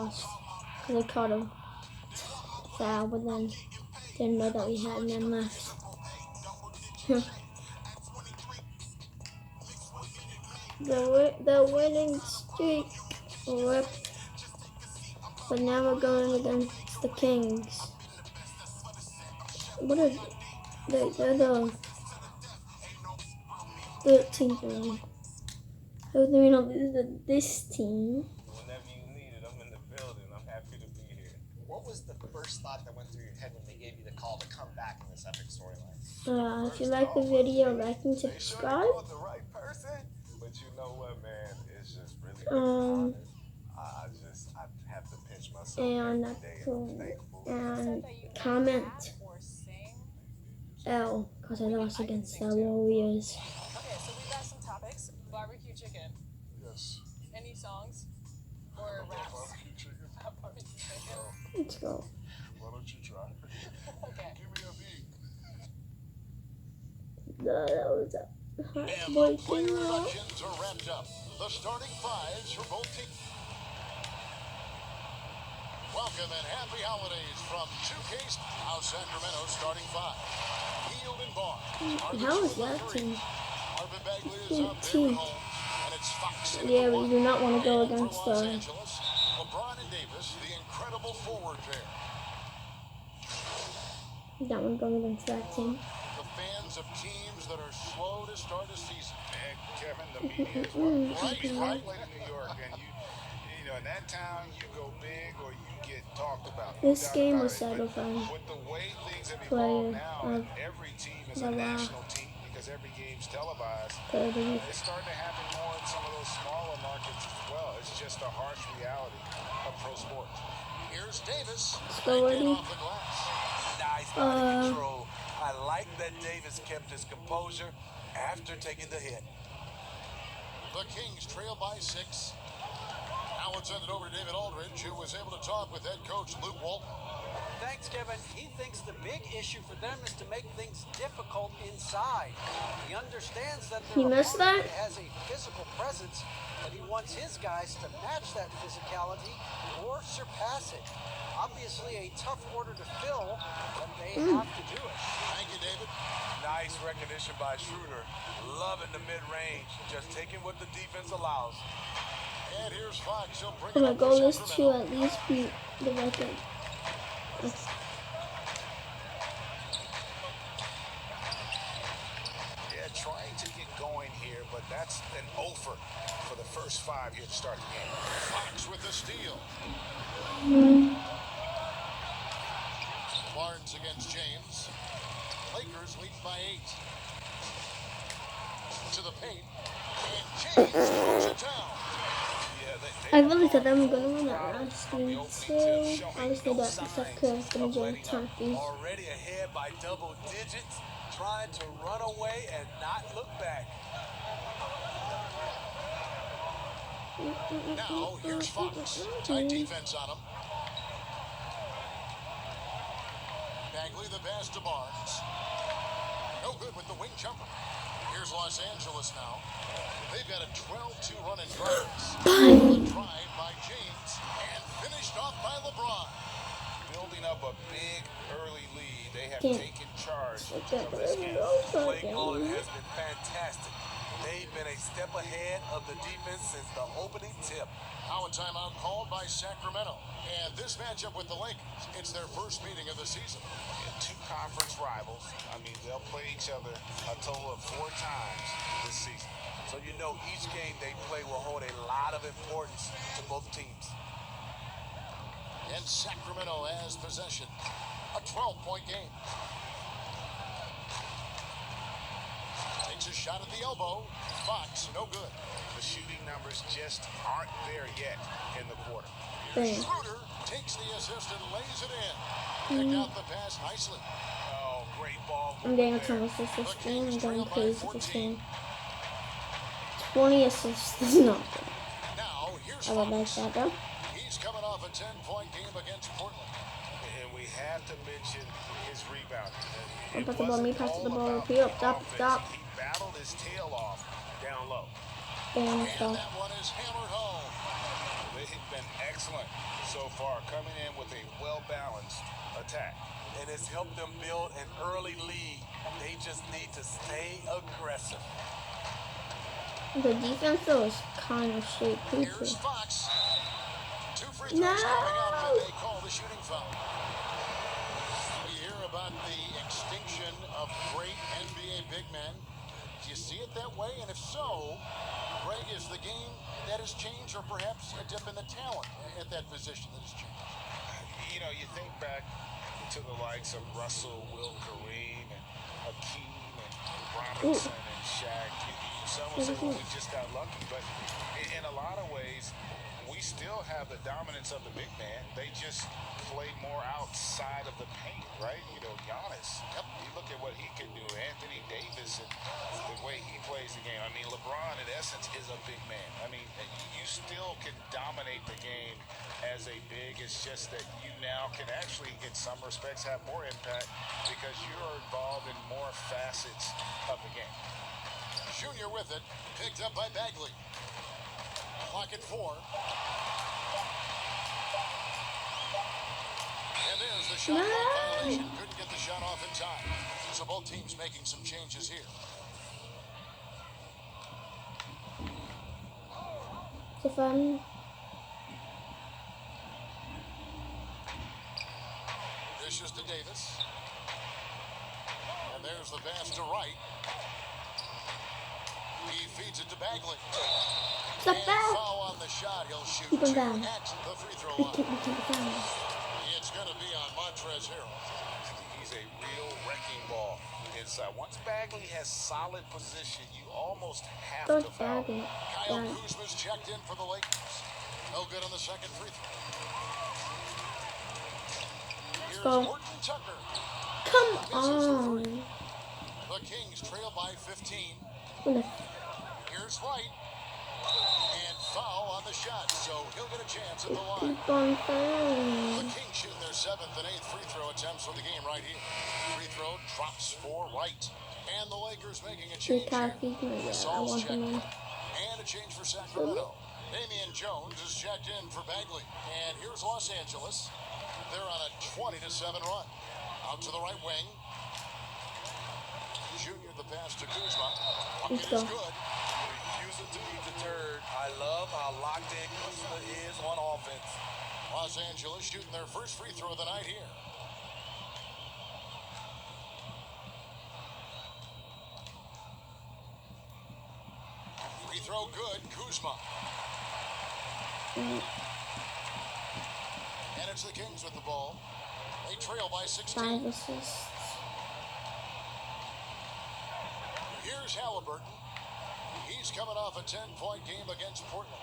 lost. Because I caught him foul, but then didn't know that we had and then left. The winning streak ripped. But now we're going against the Kings. What are they're the 13th one. So we don't lose to this team. Whenever you need it, I'm in the building. I'm happy to be here. What was the first thought that went through your head when they gave you the call to come back in this epic storyline? If you like the video, like and subscribe. The right person, but you know what, man? It's just really I have to pinch myself and comment L because I lost against the Warriors. Okay, so we got some topics. Barbecue chicken. Yes. Any songs or raps? Barbecue chicken? Barbecue chicken. Let's go. Why don't you try? Okay. Give me a beat. That was a And the heartbreaking player loss. elections are wrapped up. The starting fives for both teams. Welcome and happy holidays from 2K's Now Sacramento starting five. Heald and Barnes. How is that team? Marvin Bagley is Good up there team. at home. And it's Fox in Yeah, the we do not want to go And for against Los the. Angeles, LeBron and Davis, the incredible forward pair. That one going against that team. The fans of teams that are slow to start a season. And Kevin, the media is right in New York, and you know, in that town, you go big or you get talked about. This No doubt game about was it. settled But for with the way things have player evolved now, of and every team is a the national team because every game's televised. the It's starting to happen more in some of those smaller markets as well. It's just a harsh reality of pro sports. Here's Davis. Scoring. Off the glass. Nice body control. I like that Davis kept his composure after taking the hit. The Kings trail by 6. Now let's send it over to David Aldridge, who was able to talk with head coach Luke Walton. Thanks, Kevin. He thinks the big issue for them is to make things difficult inside. He understands that He their missed opponent that? has a physical presence, but he wants his guys to match that physicality or surpass it. Obviously a tough order to fill, but they have to do it. Thank you, David. Nice recognition by Schroeder. Loving the mid-range, just taking what the defense allows. And here's Fox. He'll bring Oh, it my up goal for is to Sacramento. at least beat the record. Yeah, trying to get going here, but that's an offer for the first 5 here to start the game. Fox with the steal. Barnes against James. Lakers lead by 8. To the paint. And James throws it down. I really thought they were going to win that last game too. Obviously, that Steph Curry was going to get a ton of these. Already ahead by double digits, trying to run away and not look back. Now, here's Fox. Tight defense on him. Bagley the pass to Barnes. No good with the wing jumper. Here's Los Angeles now. They've got a 12-2 run in progress. Drive by James and finished off by LeBron. Building up a big early lead, they have Can't. taken charge of Can't this game. Play calling has been fantastic. They've been a step ahead of the defense since the opening tip. Now a timeout called by Sacramento. And this matchup with the Lakers, it's their first meeting of the season. And 2 conference rivals. I mean, they'll play each other a total of 4 times this season. So you know each game they play will hold a lot of importance to both teams. And Sacramento has possession. A 12-point game. Takes a shot at the elbow. Fox, no good. The shooting numbers just aren't there yet in the quarter. Bam. Schroeder takes the assist and lays it in. Picked out the pass nicely. Oh, great ball. I'm getting a ton of assists this game. I'm going crazy this game. 20 assists is not good. Now, here's I would like Fox. that though. He's coming off a 10-point game against Portland. And we have to mention his rebounding. Don't pass the ball, me pass the ball, up here, stop. He battled his tail off down low. Bam, And stop. that one is hammered home. They've been excellent so far, coming in with a well-balanced attack. And it's helped them build an early lead. They just need to stay aggressive. The defense though is kind of shit too. Here's Fox. 2 free throws No! coming up, and they call the shooting foul. We hear about the extinction of great NBA big men. Do you see it that way? And if so, Greg, is the game that has changed, or perhaps a dip in the talent at that position that has changed? You know, you think back to the likes of Russell, Will Kareem, and Hakeem, and Robinson, and Shaq. Some would say, well, we just got lucky, but in a lot of ways, we still have the dominance of the big man. They just play more outside of the paint, right? You know, Giannis. Yep. You look at what he can do. Anthony Davis and the way he plays the game. I mean, LeBron, in essence, is a big man. I mean, you still can dominate the game as a big. It's just that you now can actually, in some respects, have more impact because you're involved in more facets of the game. Junior with it, picked up by Bagley. Clock at 4. And there's the shot clock violation. Couldn't get the shot off in time. So both teams making some changes here. Stefan. Dishes to Davis. And there's the pass to Wright. He feeds it to Bagley. Stop And that. foul on the shot. He'll shoot Keep him 2 down. at the free throw Keep line. down. It's going to be on Montrezl Harrell. He's a real wrecking ball inside. Once Bagley has solid position, you almost have Don't to foul. bag it. Kyle Yeah. Kuzma's checked in for the Lakers. No good on the second free throw. Here's go. Horton Tucker. Come Misses the on. three. The Kings trail by 15. Gonna Here's Wright. And foul on the shot, so he'll get a chance at the line. keep on The fouling. Kings shooting their 7th and 8th free throw attempts for the game right here. Free throw drops for Wright. And the Lakers making a He change can't here. feed me. Yeah, I Saul's want checked him in. in. And a change for Sacramento. Damian Jones is checked in for Bagley. And here's Los Angeles. They're on a 20-7 run. Out to the right wing. Junior the pass to Kuzma. Bucket Let's is go. good. Refusing to be deterred. I love how locked in Kuzma is on offense. Los Angeles shooting their first free throw of the night here. Free throw good. Kuzma. And it's the Kings with the ball. They trail by 16. 5 assists. Here's Halliburton. He's coming off a 10-point game against Portland.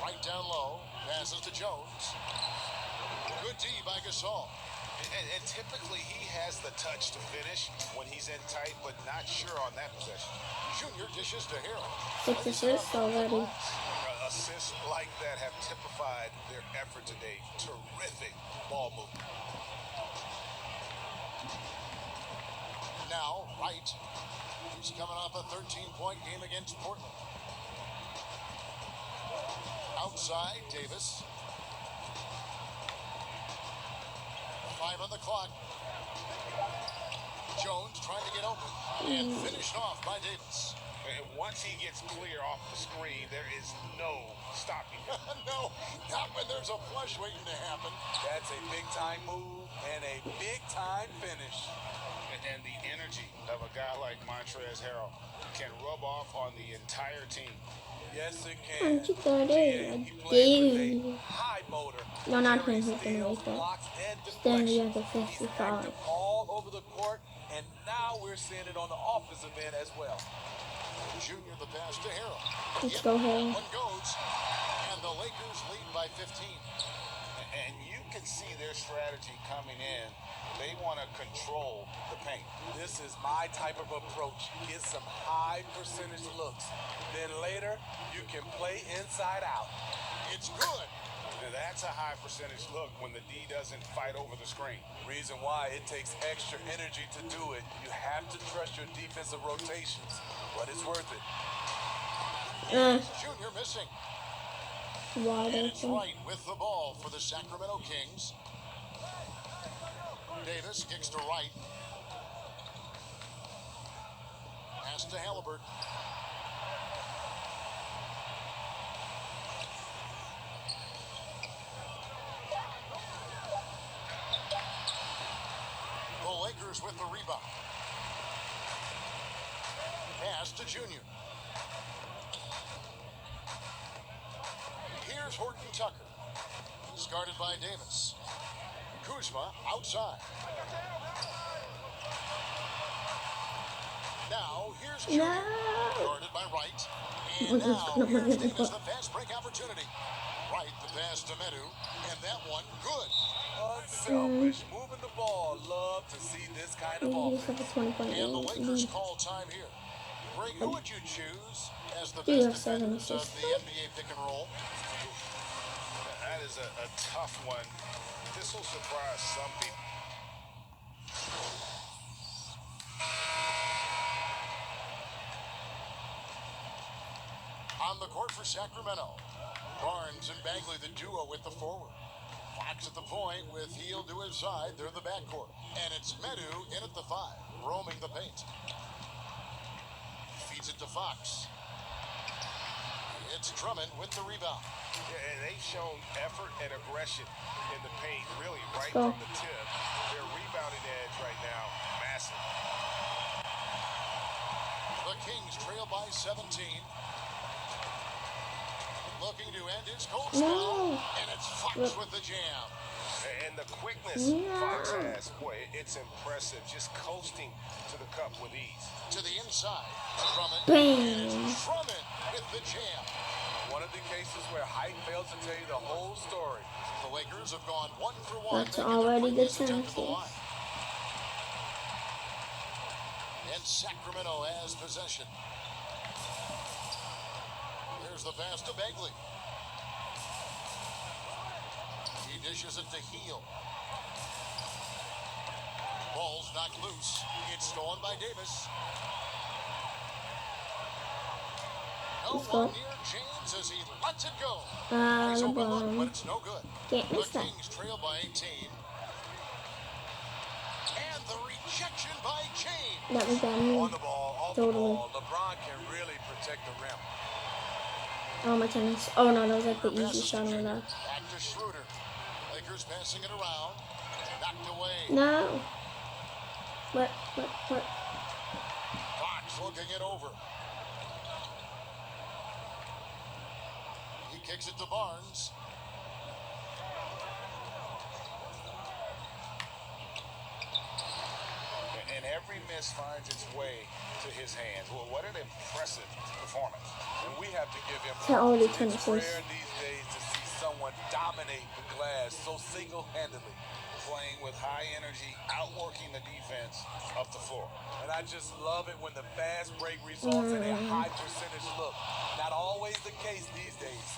Right down low. Passes to Jones. Good D by Gasol. And typically he has the touch to finish when he's in tight, but not sure on that possession. Junior dishes to Harrell. 6 assists already. Assists like that have typified their effort today. Terrific ball movement. Now, Wright. He's coming off a 13-point game against Portland. Outside, Davis. 5 on the clock. Jones trying to get open. And finished off by Davis. And once he gets clear off the screen, there is no stopping him. No, not when there's a flush waiting to happen. That's a big-time move and a big-time finish. And the energy of a guy like Montrezl Harrell can rub off on the entire team. Yes, it can. Aren't you got it? He I played with do. a high motor. No, not him. Carries He's gonna steals, make that. blocks, and Stanley deflections. has a He's 55. active all over the court, and now we're seeing it on the offensive end as well. Junior the pass to Harrell. Let's go, Harrell. One goes. And the Lakers lead by 15. And you can see their strategy coming in. They want to control the paint. This is my type of approach. Get some high percentage looks. Then later, you can play inside out. It's good. Now, that's a high percentage look when the D doesn't fight over the screen. Reason why it takes extra energy to do it. You have to trust your defensive rotations, but it's worth it. Junior missing. wide And it's open. Wright with the ball for the Sacramento Kings. Davis kicks to Wright. Pass to Halliburton. The Lakers with the rebound. Pass to Junior. Here's Horton Tucker. He's guarded by Davis. Kuzma outside. Now here's Junior. No. Guarded by Wright. And now here's Davis, the fast break opportunity. Wright, the pass to Medu. And that one, good. Unselfish, moving the ball. Love to see this kind of He just offense. have a 20-point And the Lakers lead. call time here. Greg, who would you choose as the You best have 7 defenders of assists. the NBA pick and roll? That is a tough one. This will surprise some people. On the court for Sacramento, Barnes and Bagley, the duo with the forward. Fox at the point with Heel to his side. They're in the backcourt. And it's Medu in at the 5, roaming the paint. Feeds it to Fox. It's Drummond with the rebound. Yeah, and they've shown effort and aggression in the paint, really right go. from the tip. Their rebounding edge right now, massive. The Kings trail by 17. Looking to end his cold spell. No. And it's Fox with the jam. And the quickness Fox has, boy, it's impressive. Just coasting to the cup with ease. To the inside. Drummond. Bang. And it's Drummond with the jam. One of the cases where height fails to tell you the whole story. The Lakers have gone 1 for 1. That's They get already their good previous attempt at the chances. line. And Sacramento has possession. Here's the pass to Bagley. He dishes it to Heel. Ball's knocked loose. It's stolen by Davis. No Let's go. one near James as he lets it go. Nice open look, but LeBron. it's no good. Can't The miss that. Kings trail by 18. And the rejection by James. That was bad On move. the ball, off Totally. the ball, LeBron can really protect the rim. Oh, my tennis. Oh, no, that was like the Passes easy to shot on Junior. that. Back to Schroeder. Lakers passing it around. Knocked away. No. What? Fox looking it over. He kicks it to Barnes. And every miss finds its way to his hands. Well, what an impressive performance. And we have to give him That already props. It's tennis is. rare these days to see someone dominate the glass so single-handedly. Playing with high energy, outworking the defense up the floor. And I just love it when the fast break results in a high percentage look. Not always the case these days.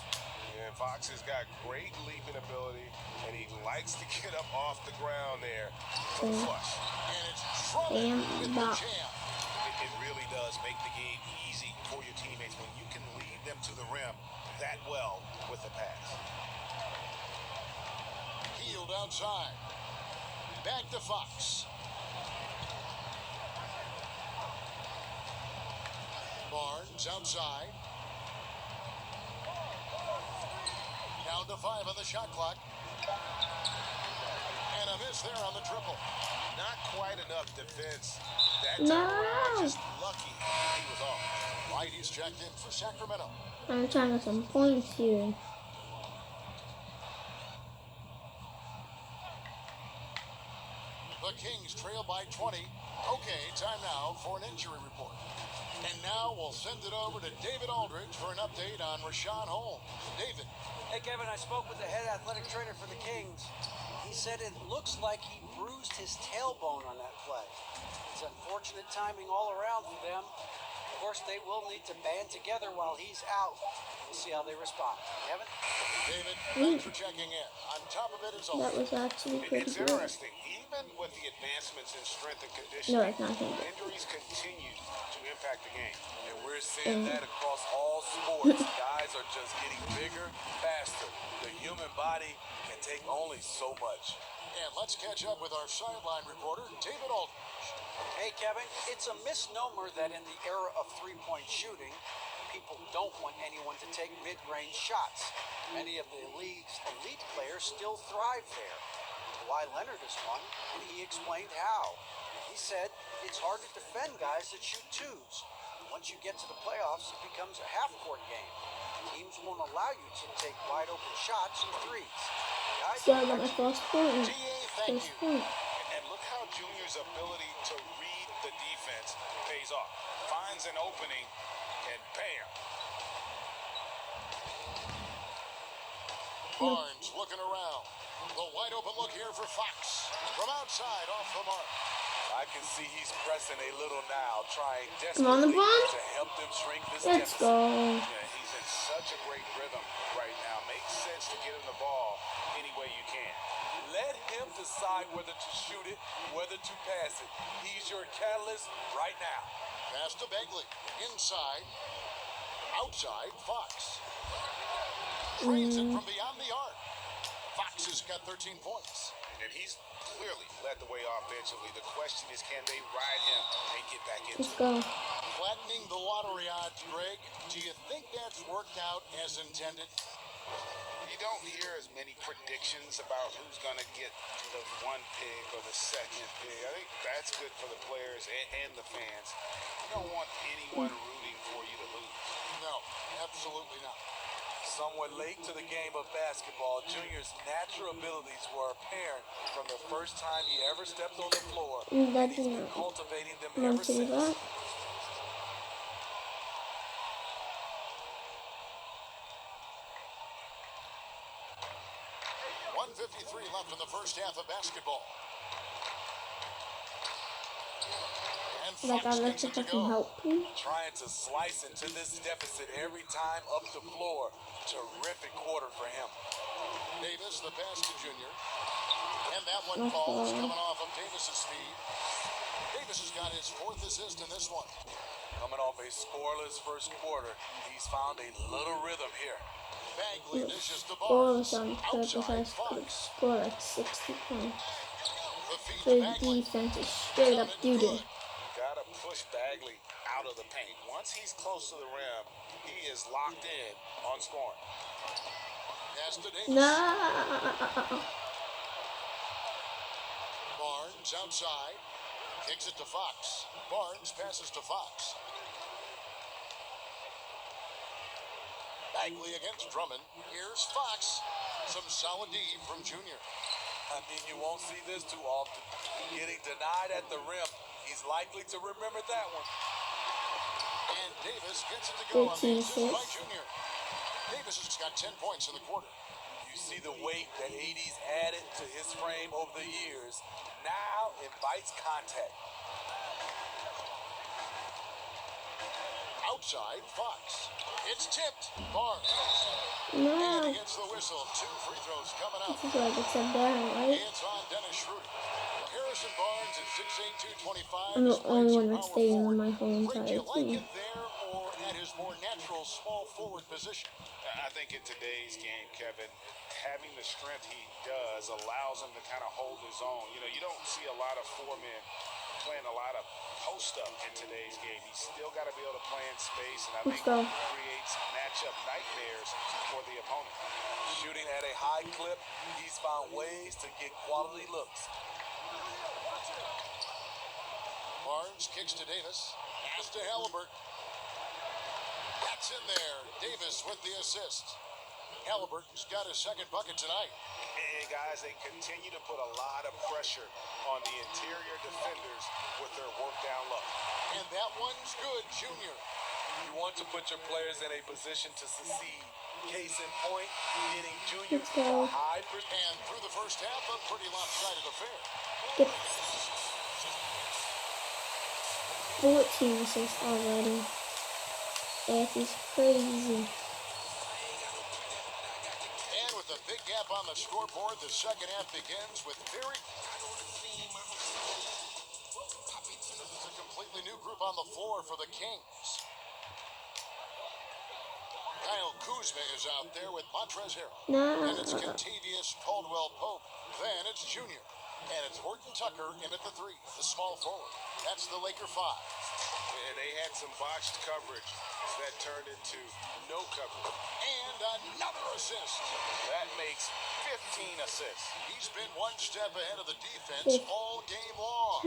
And Fox has got great leaping ability, and he likes to get up off the ground there for the flush. And it's Drummond with the Bam. jam. It really does make the game easy for your teammates when you can lead them to the rim that well with the pass. Healed outside. Back to Fox. Barnes outside. Down to 5 on the shot clock. And a miss there on the triple. Not quite enough defense. That No. time around, just lucky he was off. White is checked in for Sacramento. I'm trying to get some points here. The Kings trail by 20. Okay, time now for an injury report. And now we'll send it over to David Aldridge for an update on Rashawn Holmes. David. Hey, Kevin, I spoke with the head athletic trainer for the Kings. He said it looks like he bruised his tailbone on that play. It's unfortunate timing all around for them. Of course, they will need to band together while he's out. We'll see how they respond. Kevin? David, thanks for checking in. On top of it is That was actually pretty It's good. interesting. Even with the advancements in strength and No, conditioning, it's not that good. injuries continue to impact the game. And we're seeing that across all sports. Guys are just getting bigger, faster. The human body can take only so much. And let's catch up with our sideline reporter, David Aldridge. Hey, Kevin, it's a misnomer that in the era of three-point shooting, people don't want anyone to take mid-range shots. Many of the league's elite players still thrive there. Kawhi Leonard is one, and he explained how. He said it's hard to defend guys that shoot twos. Once you get to the playoffs, it becomes a half-court game. Teams won't allow you to take wide-open shots and threes. Guys So I got my first point. DA, thank First you. point. And look how Junior's ability to read the defense pays off. Finds an opening, and bam. Barnes looking around. The wide open look here for Fox. From outside, off the mark. I can see he's pressing a little now, trying Come on, desperately LeBron. to help them shrink this Let's deficit. go. Yeah, he's in such a great rhythm right now. Makes sense to get him the ball any way you can. Let him decide whether to shoot it, whether to pass it. He's your catalyst right now. Pass to Bagley. Inside. Outside, Fox. Trains it from beyond the arc. Fox has got 13 points. And he's clearly led the way offensively. The question is, can they ride him and get back into Let's it? go. Flattening the lottery odds, Greg. Do you think that's worked out as intended? You don't hear as many predictions about who's going to get the one pick or the second pick. I think that's good for the players and the fans. You don't want anyone rooting for you to lose. No, absolutely not. Somewhat late to the game of basketball, Junior's natural abilities were apparent from the first time he ever stepped on the floor. And That he's been didn't cultivating them want ever to do since. that. 1:53 left in the first half of basketball. And Like I Fox like gets to it to fucking go. help, please. Trying to slice into this deficit every time up the floor. Terrific quarter for him. Davis, the pass to Junior. And that one Let's falls, go. coming off of Davis's feed. Davis has got his fourth assist in this one. Coming off a scoreless first quarter, he's found a little rhythm here. Bagley dishes to Scoreless Barnes. on purpose. I Outside, could Fox. score like 60 points. The feed So to his Bagley. defense is straight up Coming doo-doo. good. Got to push Bagley out of the paint. Once he's close to the rim, he is locked in on scoring. Pass to Davis. No. Barnes outside. Kicks it to Fox. Barnes passes to Fox. Bagley against Drummond. Here's Fox. Some solid D from Junior. I mean, you won't see this too often. Getting denied at the rim. He's likely to remember that one. And Davis gets it to go on the 13 assist by assists. Junior. Davis has got 10 points in the quarter. You see the weight that AD's added to his frame over the years. Now invites contact. Outside, Fox. It's tipped. Barnes. And No. he gets the whistle. 2 free throws coming up. This is like it's a down, right? It's on Dennis Schroeder. Harrison Barnes at 6'8", 225. I'm the displays only some one that's power staying forward. on my whole Rick, do entire you like team. it there or at his more natural small forward position? I think in today's game, Kevin, having the strength he does allows him to kind of hold his own. You know, you don't see a lot of four men playing a lot of post up in today's game. He's still got to be able to play in space, and I Let's think go. it creates matchup nightmares for the opponent. Shooting at a high clip, he's found ways to get quality looks. Barnes kicks to Davis. Pass to Halliburton. That's in there. Davis with the assist. Halliburton's got his second bucket tonight. And guys, they continue to put a lot of pressure on the interior defenders with their work down low. And that one's good, Junior. You want to put your players in a position to succeed. Case in point, getting Junior Let's go. a high And through the first half, a pretty lopsided affair. Get 14 assists already. That is crazy. the big gap on the scoreboard, the second half begins with very... It's a completely new group on the floor for the Kings. Kyle Kuzma is out there with Montrezl Harrell. No. And it's Kentavious Caldwell-Pope. Then it's Junior. And it's Horton Tucker in at the 3, the small forward. That's the Laker 5. And they had some botched coverage that turned into no coverage. And another assist. That makes 15 assists. He's been one step ahead of the defense all game long.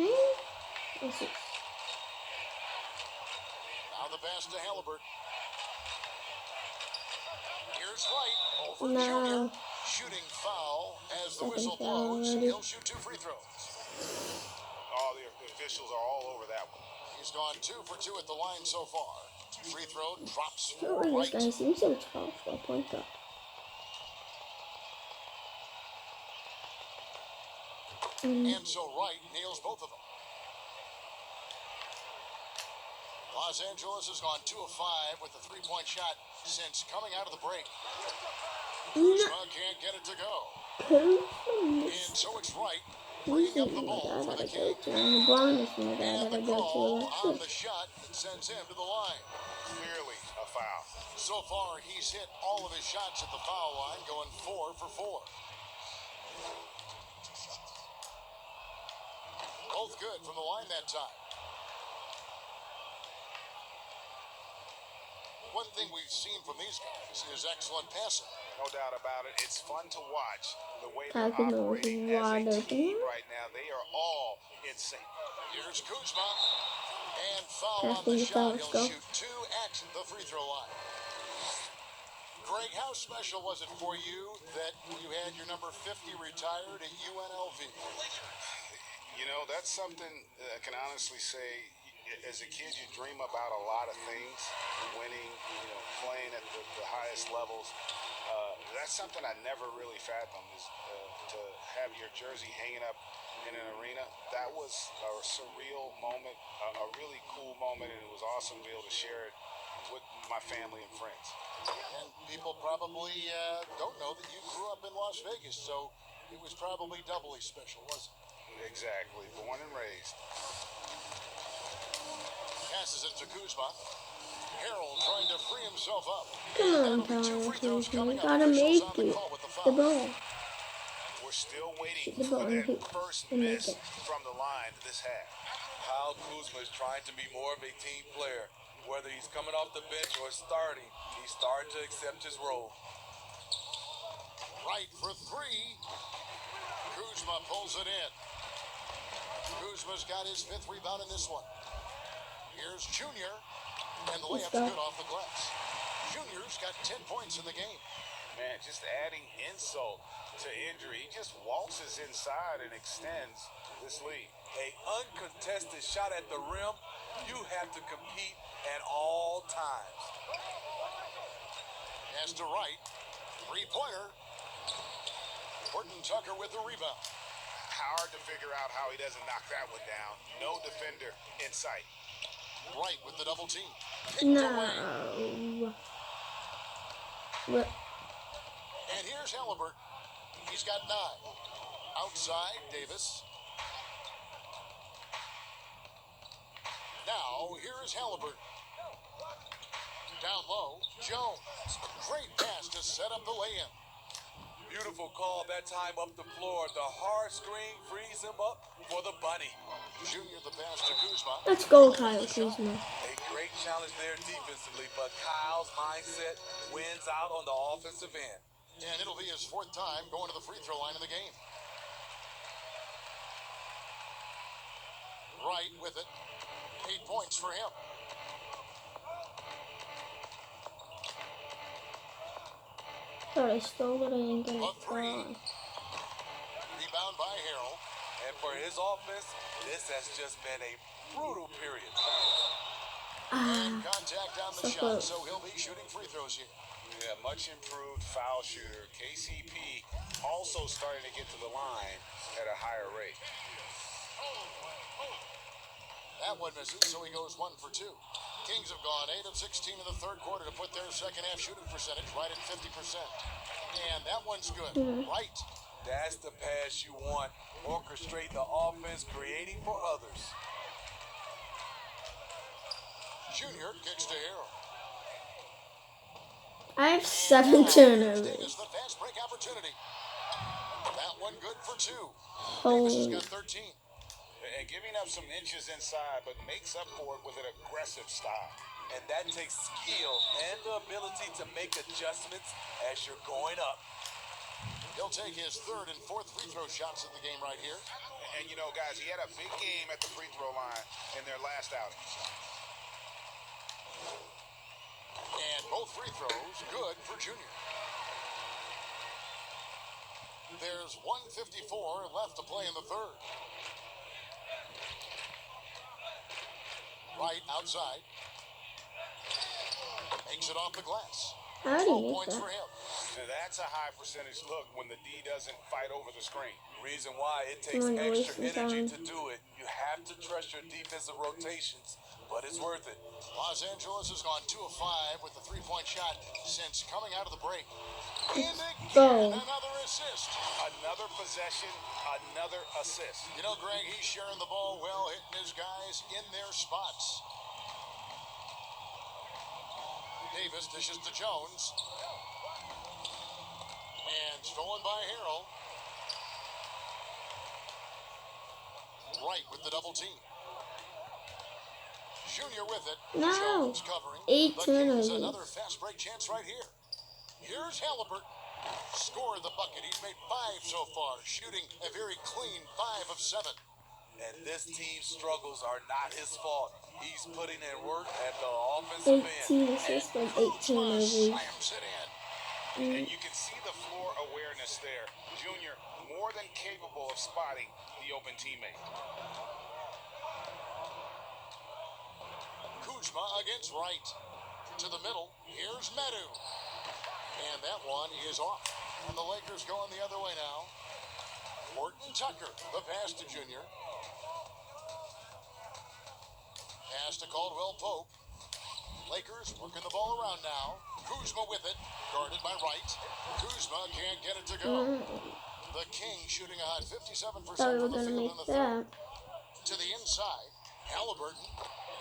Now the pass to Halliburton. Here's Wright over Junior. Shooting foul as the whistle blows. He'll shoot 2 free throws. All the officials are all over that one. He's gone 2 for 2 at the line so far. Free throw drops Oh, for this Wright. guy seems so tall for a point guard. And so Wright nails both of them. Los Angeles has gone 2 of 5 with a 3-point shot since coming out of the break. Kuzma can't get it to go. And so it's Wright bringing up the ball for the Kings. And the call on the shot sends him to the line. Clearly a foul. So far, he's hit all of his shots at the foul line, going 4 for 4. Both good from the line that time. One thing we've seen from these guys is excellent passing. No doubt about it. It's fun to watch the way I they're can know operating it's as a water. team right now. They are all in sync. Here's Kuzma. And foul on the shot. He'll shoot 2 at the free throw line. Greg, how special was it for you that you had your number 50 retired at UNLV? You know, that's something I can honestly say. As a kid, you dream about a lot of things, winning, playing at the highest levels. That's something I never really fathomed, is to have your jersey hanging up in an arena. That was a surreal moment, a really cool moment, and it was awesome to be able to share it with my family and friends. And people probably don't know that you grew up in Las Vegas, so it was probably doubly special, wasn't it? Exactly. Born and raised. Passes it to Kuzma. Harrell trying to free himself up. Come on, Kuzma. Gotta make it. The ball. We're still waiting The for ball that and first make miss it. from the line this half. Kyle Kuzma is trying to be more of a team player. Whether he's coming off the bench or starting, he's starting to accept his role. Right for 3. Kuzma pulls it in. Kuzma's got his 5th rebound in this one. Here's Junior, and the layup's good off the glass. Junior's got 10 points in the game. Man, just adding insult to injury. He just waltzes inside and extends this lead. A uncontested shot at the rim, you have to compete at all times. Pass to Wright. 3-pointer. Horton Tucker with the rebound. Hard to figure out how he doesn't knock that one down. No defender in sight. Wright with the double team. Kicked No. away. What? And here's Halliburton. He's got 9. Outside, Davis. Now, here is Halliburton. Down low, Jones. Great pass to set up the lay-in. Beautiful call that time up the floor. The hard screen frees him up for the bunny. Junior the pass to Kuzma. Let's go, Kyle Kuzma. A great challenge there defensively, but Kyle's mindset wins out on the offensive end. And it'll be his 4th time going to the free throw line in the game. Wright with it. 8 points for him. Thought I stole it and get A it 3. gone. Rebound by Harrell. And for his offense, this has just been a brutal period. And contact on the So shot, close. so he'll be shooting free throws here. Yeah, much improved foul shooter. KCP also starting to get to the line at a higher rate. That one misses, so he goes 1 for 2. Kings have gone 8 of 16 in the third quarter to put their second half shooting percentage right at 50%. And that one's good. Right. That's the pass you want. Orchestrate the offense, creating for others. Junior kicks to Hero. I have 7 turnovers. Davis, the fast break opportunity. That one good for 2. Davis has Holy. got 13. And giving up some inches inside, but makes up for it with an aggressive style. And that takes skill and the ability to make adjustments as you're going up. He'll take his third and fourth free throw shots of the game right here. And you know, guys, he had a big game at the free throw line in their last outing. And both free throws good for Junior. There's 1:54 left to play in the third. Right outside. Makes it off the glass. How do 12 you make points for that? him. So that's a high percentage look when the D doesn't fight over the screen. Reason why it takes Doing extra wasting energy time. to do it. You have to trust your defensive rotations, but it's worth it. Los Angeles has gone 2 of 5 with the three-point shot since coming out of the break. And Go. again, another assist. Another possession, another assist. You know, Greg, he's sharing the ball well, hitting his guys in their spots. Davis dishes to Jones. And stolen by Harrell. Right with the double team. Junior with it. No. Jones covering. 8 The Kings turnovers. another fast break chance right here. Here's Halliburton. Scored the bucket. He's made 5 so far, shooting a very clean 5 of 7. And this team's struggles are not his fault. He's putting in work at the offensive end. 18 assists and 8 turnovers. Slams it in. And you can see the floor awareness there. Junior more than capable of spotting the open teammate. Kuzma against Wright. To the middle. Here's Medu. And that one is off. And the Lakers going the other way now. Horton Tucker. The pass to Junior. Pass to Caldwell Pope. Lakers working the ball around now. Kuzma with it. Guarded by Wright. Kuzma can't get it to go. The Kings shooting a hot 57% Thought we were from the gonna field make in the third. that. To the inside. Halliburton.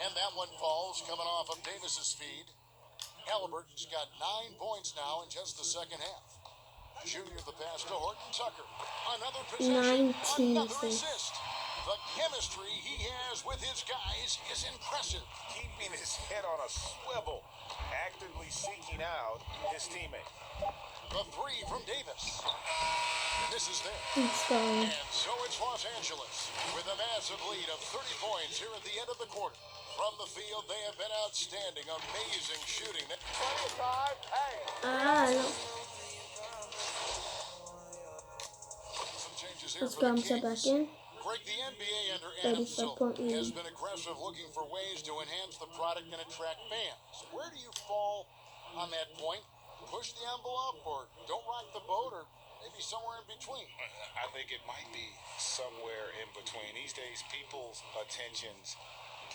And that one falls coming off of Davis's feed. Halliburton's got 9 points now in just the second half. Junior the pass to Horton Tucker. Another possession. 19 Another assists. assist. The chemistry he has with his guys is impressive. Keeping his head on a swivel, actively seeking out his teammate. The three from Davis. This is there. Let's go. And so it's Los Angeles with a massive lead of 30 points here at the end of the quarter. From the field, they have been outstanding. Amazing shooting. Some changes here Let's for go. the I'm set Kings. back in. Greg, the NBA under Adam 35 Silver point lead. has been aggressive looking for ways to enhance the product and attract fans. Where do you fall on that point? Push the envelope or don't rock the boat or maybe somewhere in between? I think it might be somewhere in between. These days, people's attentions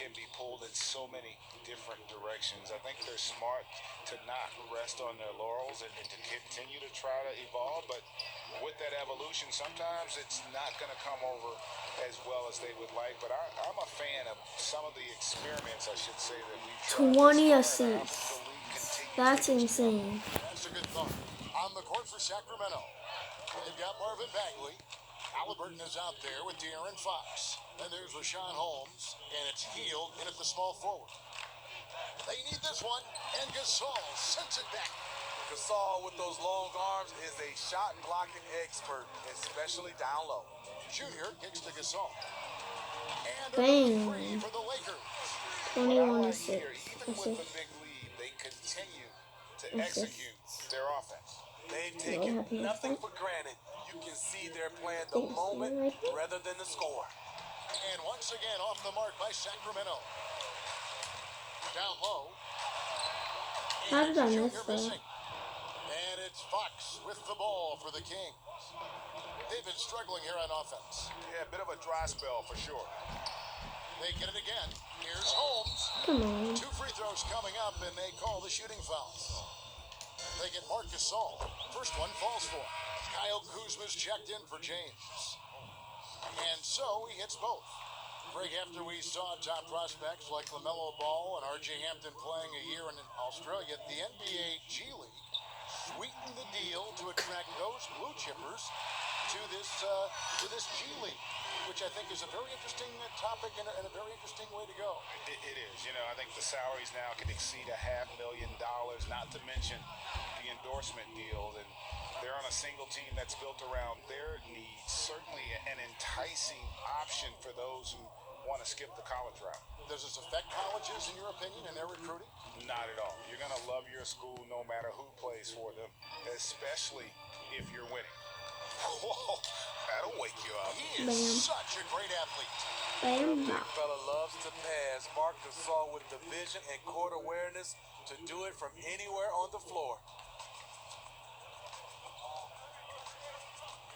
can be pulled in so many different directions. I think they're smart to not rest on their laurels and to continue to try to evolve. But with that evolution, sometimes it's not going to come over as well as they would like. But I'm a fan of some of the experiments, I should say, that we've tried. 20 this far, and I hope assists. the league continues That's to insane. That's a good thought. On the court for Sacramento, they've got Marvin Bagley. Halliburton is out there with De'Aaron Fox. Then there's Rashawn Holmes, and it's Hield in at the small forward. They need this one, and Gasol sends it back. Gasol with those long arms is a shot blocking expert, especially down low. Junior kicks to Gasol. And a Bang. three for the Lakers. 21 Here, assists. even with the big lead, they continue to execute their offense. They've what taken happened nothing next for granted. You can see they're playing the Think it's moment right there? rather than the score. And once again off the mark by Sacramento. Down low. How did I Junior miss that? missing. And it's Fox with the ball for the Kings. They've been struggling here on offense. Yeah, a bit of a dry spell for sure. They get it again. Here's Holmes. Come on. 2 free throws coming up, and they call the shooting fouls. They get Marc Gasol. First one falls for him. Kyle Kuzma's checked in for James. And so he hits both. Greg, after we saw top prospects like LaMelo Ball and R.J. Hampton playing a year in Australia, the NBA G League sweetened the deal to attract those blue chippers to this G League, which I think is a very interesting topic and a very interesting way to go. It is. You know, I think the salaries now can exceed $500,000, not to mention the endorsement deals, and they're on a single team that's built around their needs. Certainly an enticing option for those who want to skip the college route. Does this affect colleges, in your opinion, in their recruiting? Not at all. You're going to love your school no matter who plays for them, especially if you're winning. Whoa, that'll wake you up. He is Bam. such a great athlete. Bam. Big fella loves to pass. Marc Gasol with the vision and court awareness to do it from anywhere on the floor.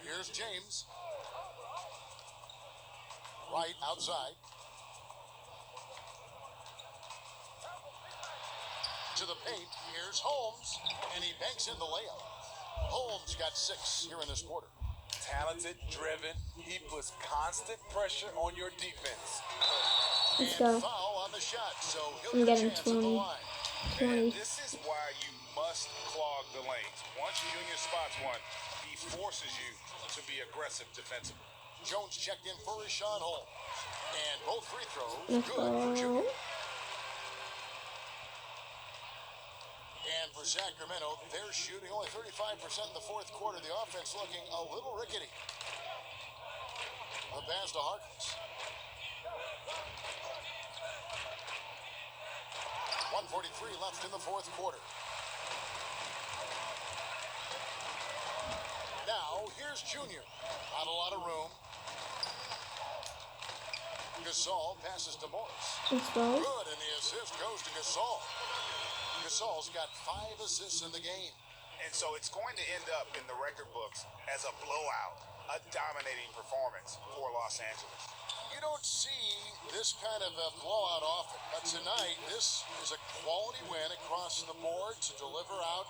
Here's James. Right outside. To the paint. Here's Holmes. And he banks in the layup. Holmes got 6 here in this quarter. Talented, driven. He puts constant pressure on your defense. Let's And go. foul on the shot, so I'm he'll get a getting chance at the 20. line. 20. This is why you must clog the lanes. Once Junior spots one, he forces you to be aggressive defensively. Jones checked in for Rashawn Holmes. And both free throws Let's good for go. Junior. And for Sacramento, they're shooting only 35% in the fourth quarter. The offense looking a little rickety. A pass to Harkless. 1:43 left in the fourth quarter. Now, here's Junior. Not a lot of room. Gasol passes to Morris. Let's go. Good, and the assist goes to Gasol. Gasol's got 5 assists in the game. And so it's going to end up in the record books as a blowout, a dominating performance for Los Angeles. You don't see this kind of a blowout often, but tonight this is a quality win across the board to deliver out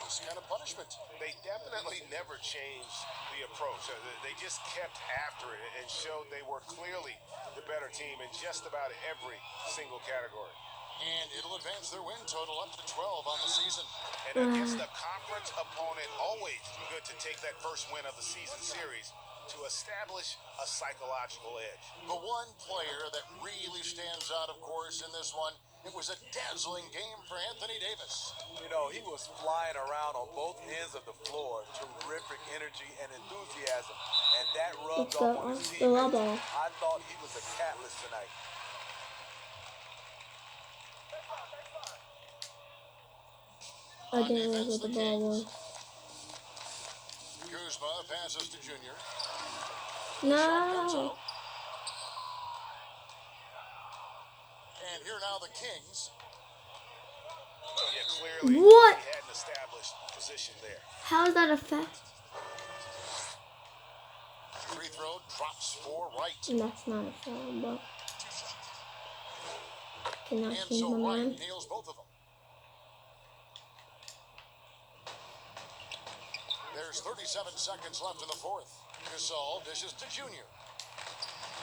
this kind of punishment. They definitely never changed the approach. They just kept after it and showed they were clearly the better team in just about every single category. And it'll advance their win total up to 12 on the season. And against a conference opponent, always good to take that first win of the season series to establish a psychological edge. The one player that really stands out, of course, in this one, it was a dazzling game for Anthony Davis. You know, he was flying around on both ends of the floor. Terrific energy and enthusiasm. And that rubbed Let's go. off on his The teammates. ball. I thought he was a catalyst tonight. I didn't realize what the ball was. Kuzma passes to Junior. No. And here now the Kings. Yeah, clearly What? he had an established position there. How is that a fact? Free throw drops for Wright. That's not a foul, but cannot And change so my Wright mind. nails both of them. There's 37 seconds left in the fourth. Gasol dishes to Junior.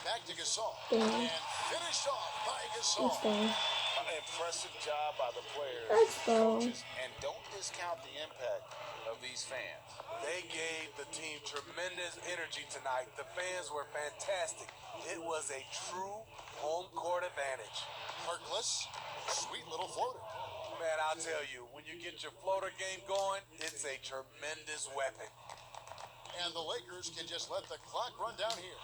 Back to Gasol. Yeah. And finished off by Let's Gasol. go. An impressive job by the players, Let's go. coaches, and don't discount the impact of these fans. They gave the team tremendous energy tonight. The fans were fantastic. It was a true home court advantage. Harkless, sweet little floater. Man, I'll tell you, when you get your floater game going, it's a tremendous weapon. And the Lakers can just let the clock run down here.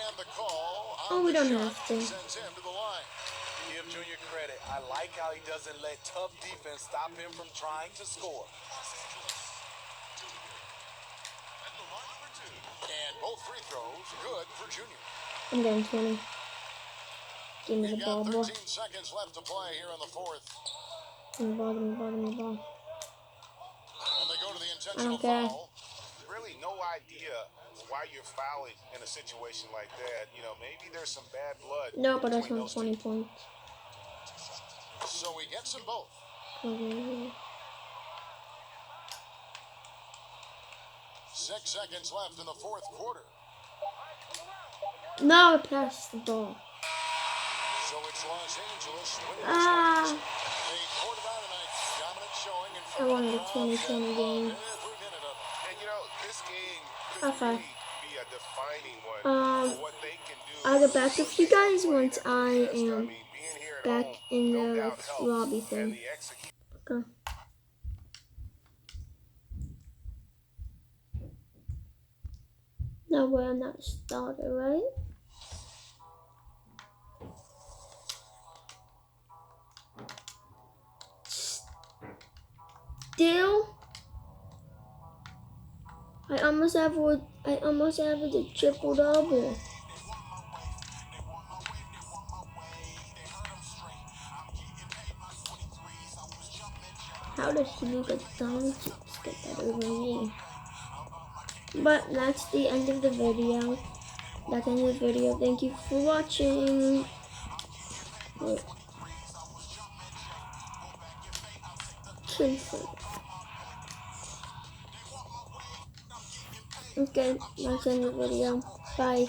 And the call Oh, on we the don't shot have to. sends him to the line. Give Junior credit. I like how he doesn't let tough defense stop him from trying to score. And both free throws good for Junior. I'm getting 20. Give me the We've ball, got boy. 13 seconds left to play here in the fourth. Give me the ball, give me the ball, give me the ball. And they go to the intentional Okay. foul. Really really no idea why you're fouling in a situation like that. You know, maybe there's some bad blood. No, but that's between not those 20 two. points. So he gets them both. Okay. 6 seconds left in the fourth quarter. No, I passed the ball. So it's Los Angeles winning Ah. this one. They poured it out tonight. Dominant showing in I front wanted of a the crowd. 2020 game. Every minute of it. And you know, this game could Okay. really be a defining one for what they can do. I'll get back with you guys once I I am mean, being here at back home, in no the doubt helps. lobby And thing. the execution. Okay. No way, I'm not a starter, right? Still, I almost averaged a triple double. How does Luka Doncic get that over me? But that's the end of the video. That's the end of the video. Thank you for watching. Wait. Okay, that's the end of the video. Bye.